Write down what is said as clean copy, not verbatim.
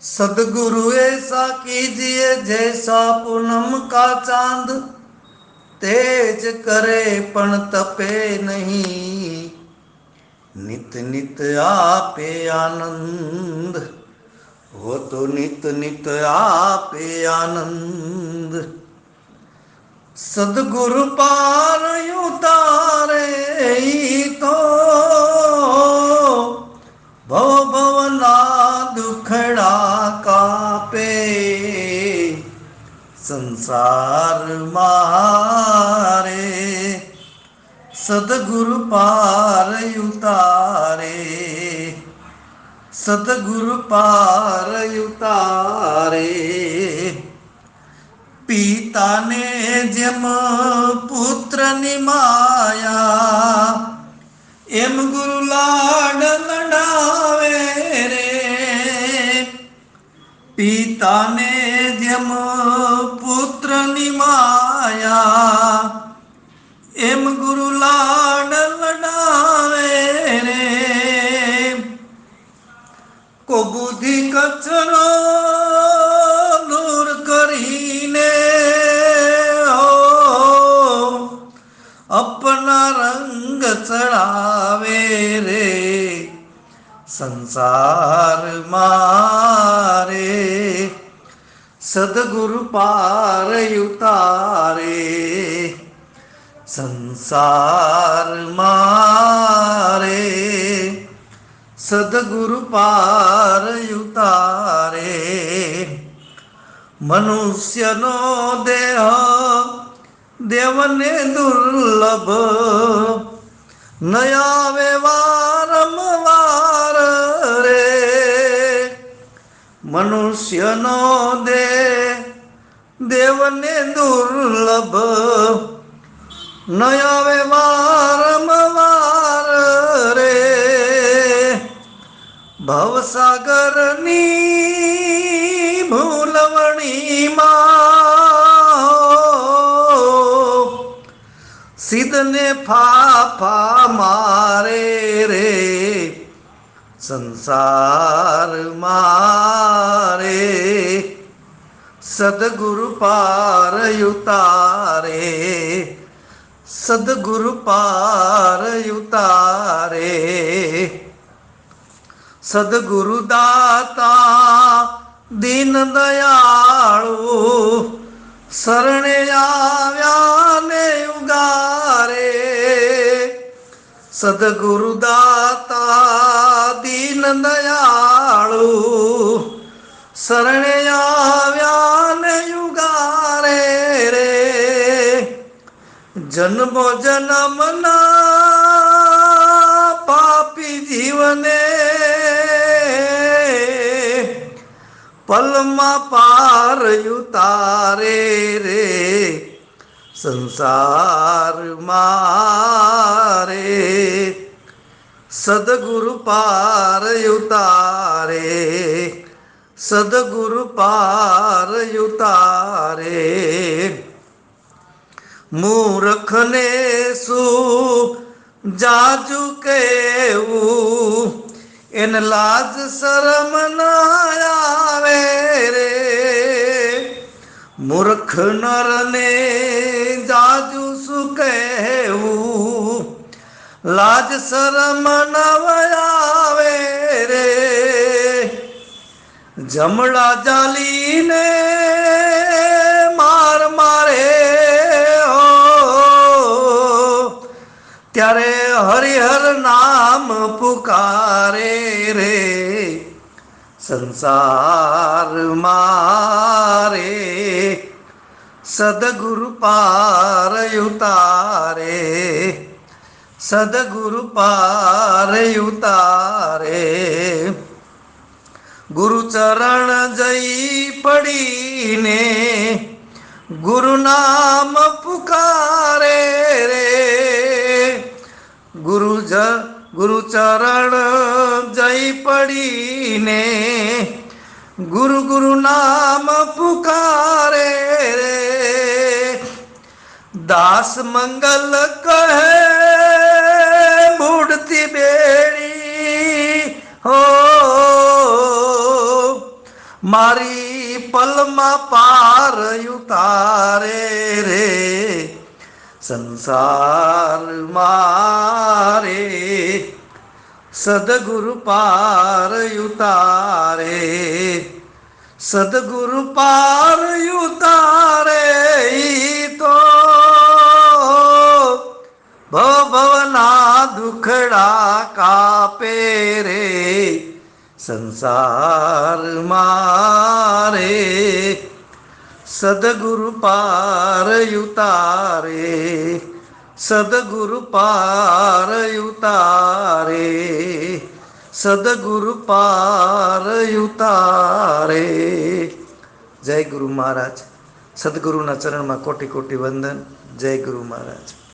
सदगुरु ऐसा कीजिए जैसा पूनम का चांद, तेज करे पण तपे नहीं, नित नित आपे आनंद, वो तो नित नित आपे आनंद। सदगुरु पार उतारे तो भव भवना दुखड़ा कापे, संसार मारे सदगुरु पार उतारे, सदगुरु पार उतारे। पिता ने जेम पुत्र निमाया, एम गुरु लाड लडावे रे। पिता ने जेम पुत्र निमाया, एम गुरु लाड लडावे रे। को बुद्धि कचरो दूर करीने अपना रंग चढ़ावे रे, संसार मारे सदगुरु पार उतारे, संसार मारे सदगुरु पार उतारे। मनुष्य नो देह देवने दुर्लभ, नया वारंवार रे। मनुष्य नो देवने दुर्लभ, नया वारंवार रे। भवसागर नी भूलवणी मां सिद्धने फाफा मारे रे, संसार मारे सदगुरु पार उतारे, सदगुरु पार उतारे। सदगुरु दाता दीन दयाळु, शरणे आव्या ने उगारे। सदगुरु दाता दीन दयाळु, शरणे आव्या ने उगारे रे। जन्मो जन्मना पापी जीवने पलमा पार उतारे रे, संसार मारे सदगुरु पार उतारे, सदगुरु पार उतारे। मूर्ख ने सु जाजू केवू, एन लाज शरम न आवे रे। मूर्ख नर ने जाजू सु केवू, लाज शरम न आवे रे। जमड़ा जाली ने मार मारे ત્યારે હરિહર નામ પુકારે રે, સંસાર મારે સદગુરુ પાર ઉતારે, સદગુરુ પાર ઉતારે। ગુરુ ચરણ જઈ પડીને ગુરુ નામ પુકારે રે। गुरु चरण जई पड़ीने गुरु गुरु नाम पुकारे रे। दास मंगल कहे बूढ़ती बेड़ी हो મારી પલમાં પાર ઉતારે રે સંસાર મારે સદગુરુ પાર ઉતારે સદગુરુ પાર ઉતારે ઈ તો ભવના દુખડા કાપે રે સંસાર મારે સદગુરુ પાર ઉતારે સદગુરુ પાર ઉતારે સદગુરુ પાર ઉતારે. જય ગુરુ મહારાજ. સદગુરુના ચરણમાં કોટી કોટી વંદન. જય ગુરુ મહારાજ.